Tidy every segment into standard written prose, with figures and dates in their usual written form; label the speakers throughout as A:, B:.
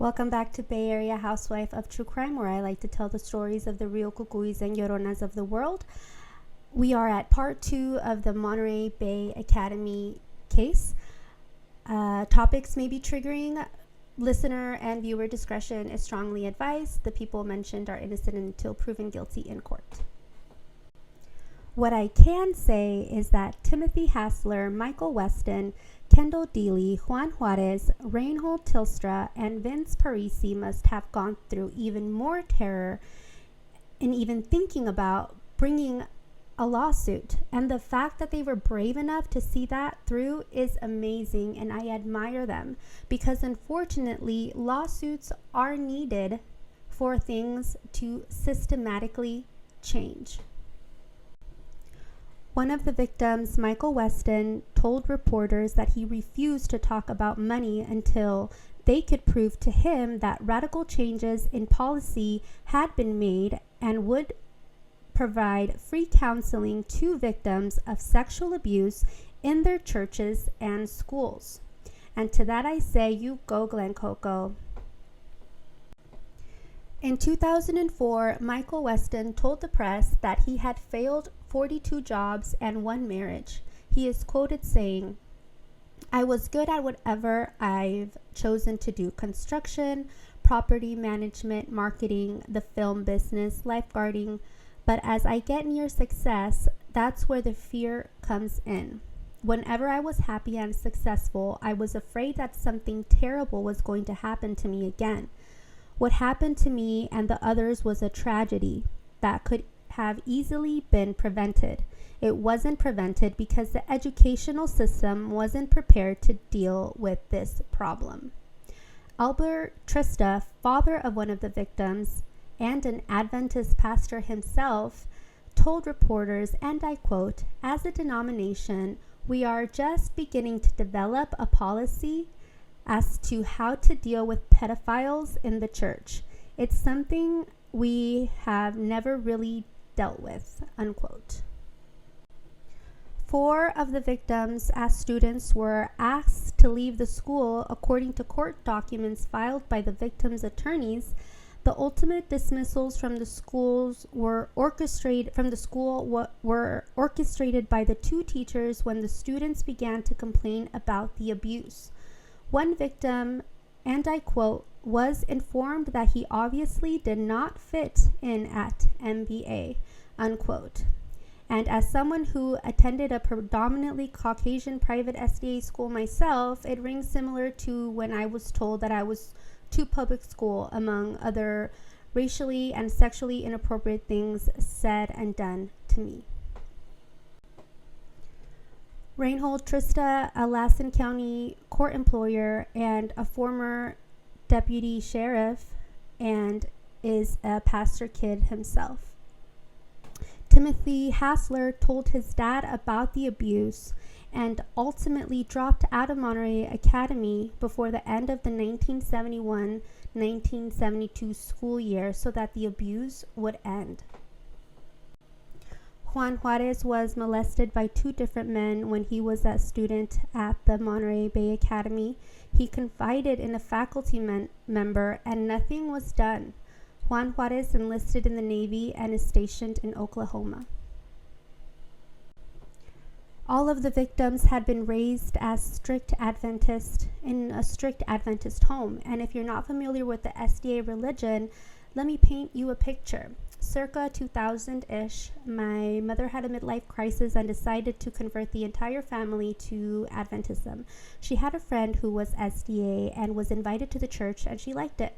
A: Welcome back to Bay Area Housewife of True Crime, where I like to tell the stories of the real cucuys and lloronas of the world. We are at part 2 of the Monterey Bay Academy case. Topics may be triggering. Listener and viewer discretion is strongly advised. The people mentioned are innocent until proven guilty in court. What I can say is that Timothy Hassler, Michael Weston, Kendall Deely, Juan Juarez, Reinhold Tilstra, and Vince Parisi must have gone through even more terror in even thinking about bringing a lawsuit. And the fact that they were brave enough to see that through is amazing, and I admire them, because unfortunately, lawsuits are needed for things to systematically change. One of the victims, Michael Weston, told reporters that he refused to talk about money until they could prove to him that radical changes in policy had been made and would provide free counseling to victims of sexual abuse in their churches and schools. And to that I say, you go, Glen Coco. In 2004, Michael Weston told the press that he had failed 42 jobs and 1 marriage. He is quoted saying, "I was good at whatever I've chosen to do: construction, property management, marketing, the film business, lifeguarding. But as I get near success, that's where the fear comes in. Whenever I was happy and successful, I was afraid that something terrible was going to happen to me again. What happened to me and the others was a tragedy that could have easily been prevented. It wasn't prevented because the educational system wasn't prepared to deal with this problem." Albert Trista, father of one of the victims and an Adventist pastor himself, told reporters, and I quote, "As a denomination, we are just beginning to develop a policy as to how to deal with pedophiles in the church. It's something we have never really dealt with," unquote. 4 of the victims, as students, were asked to leave the school according to court documents filed by the victims' attorneys. The ultimate dismissals from the schools were orchestrated by the 2 teachers when the students began to complain about the abuse. One victim, and I quote, "was informed that he obviously did not fit in at MBA," unquote. And as someone who attended a predominantly Caucasian private SDA school myself, it rings similar to when I was told that I was too public school, among other racially and sexually inappropriate things said and done to me. Reinhold Trista, a Lassen County court employer and a former deputy sheriff, and is a pastor kid himself. Timothy Hassler told his dad about the abuse and ultimately dropped out of Monterey Academy before the end of the 1971-1972 school year so that the abuse would end. Juan Juarez was molested by 2 different men when he was a student at the Monterey Bay Academy. He confided in a faculty member and nothing was done. Juan Juarez enlisted in the Navy and is stationed in Oklahoma. All of the victims had been raised as strict Adventist in a strict Adventist home. And if you're not familiar with the SDA religion, let me paint you a picture. Circa 2000-ish, my mother had a midlife crisis and decided to convert the entire family to Adventism. She had a friend who was SDA and was invited to the church, and she liked it.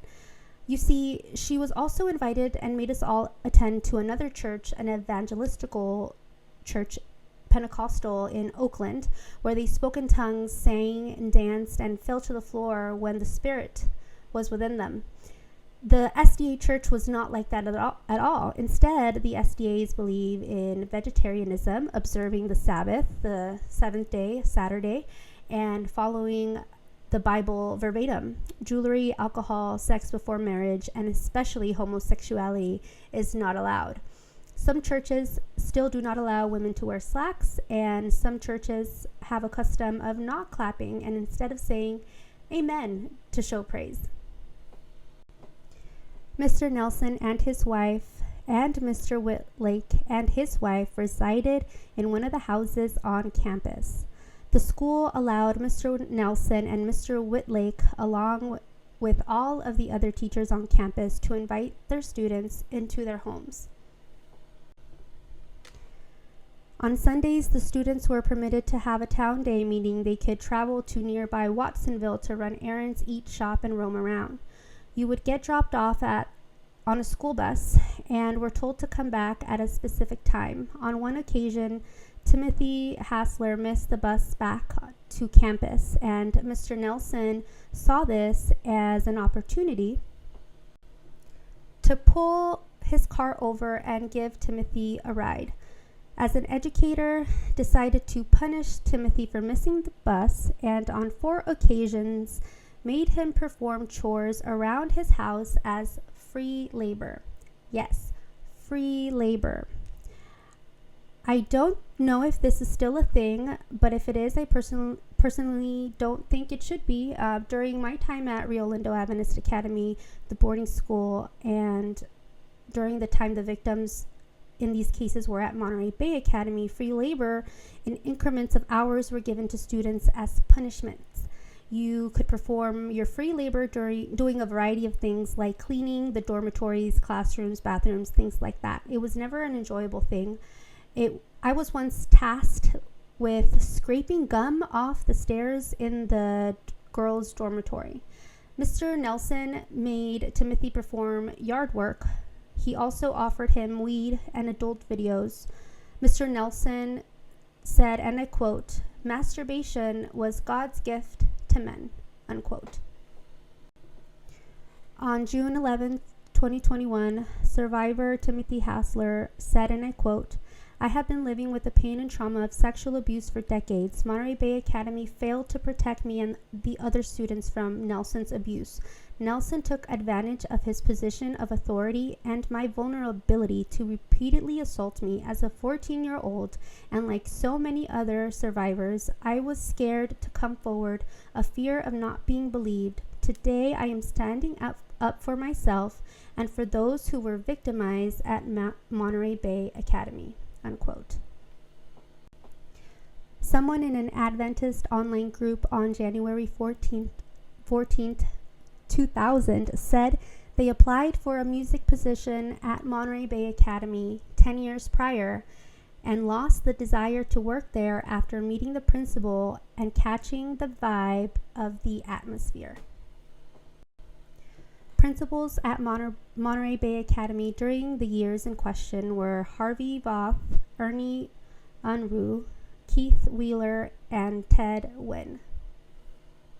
A: You see, she was also invited and made us all attend to another church, an evangelistical church, Pentecostal in Oakland, where they spoke in tongues, sang and danced, and fell to the floor when the Spirit was within them. The SDA church was not like that at all. Instead, the SDAs believe in vegetarianism, observing the Sabbath, the 7th day, Saturday, and following the Bible verbatim. Jewelry, alcohol, sex before marriage, and especially homosexuality is not allowed. Some churches still do not allow women to wear slacks, and some churches have a custom of not clapping and instead of saying amen to show praise. Mr. Nelson and his wife and Mr. Whitlake and his wife resided in one of the houses on campus. The school allowed Mr. Nelson and Mr. Whitlake, along with all of the other teachers on campus, to invite their students into their homes. On Sundays, the students were permitted to have a town day, meaning they could travel to nearby Watsonville to run errands, eat, shop, and roam around. You would get dropped off on a school bus and were told to come back at a specific time. On one occasion, Timothy Hassler missed the bus back to campus, and Mr. Nelson saw this as an opportunity to pull his car over and give Timothy a ride. As an educator, decided to punish Timothy for missing the bus, and on 4 occasions made him perform chores around his house as free labor. Yes, free labor. I don't know if this is still a thing, but if it is, I personally don't think it should be. During my time at Rio Lindo Adventist Academy, the boarding school, and during the time the victims in these cases were at Monterey Bay Academy, free labor in increments of hours were given to students as punishments. You could perform your free labor doing a variety of things like cleaning the dormitories, classrooms, bathrooms, things like that. It was never an enjoyable thing. I was once tasked with scraping gum off the stairs in the girls' dormitory. Mr. Nelson made Timothy perform yard work. He also offered him weed and adult videos. Mr. Nelson said, and I quote, "Masturbation was God's gift to men," unquote. On June 11, 2021, survivor Timothy Hassler said, and I quote, "I have been living with the pain and trauma of sexual abuse for decades. Monterey Bay Academy failed to protect me and the other students from Nelson's abuse. Nelson took advantage of his position of authority and my vulnerability to repeatedly assault me as a 14-year-old, and like so many other survivors, I was scared to come forward, a fear of not being believed. Today, I am standing up for myself and for those who were victimized at Monterey Bay Academy," unquote. Someone in an Adventist online group on January 14th, 2000 said they applied for a music position at Monterey Bay Academy 10 years prior and lost the desire to work there after meeting the principal and catching the vibe of the atmosphere. Principals at Monterey Bay Academy during the years in question were Harvey Voth, Ernie Unruh, Keith Wheeler, and Ted Wynn.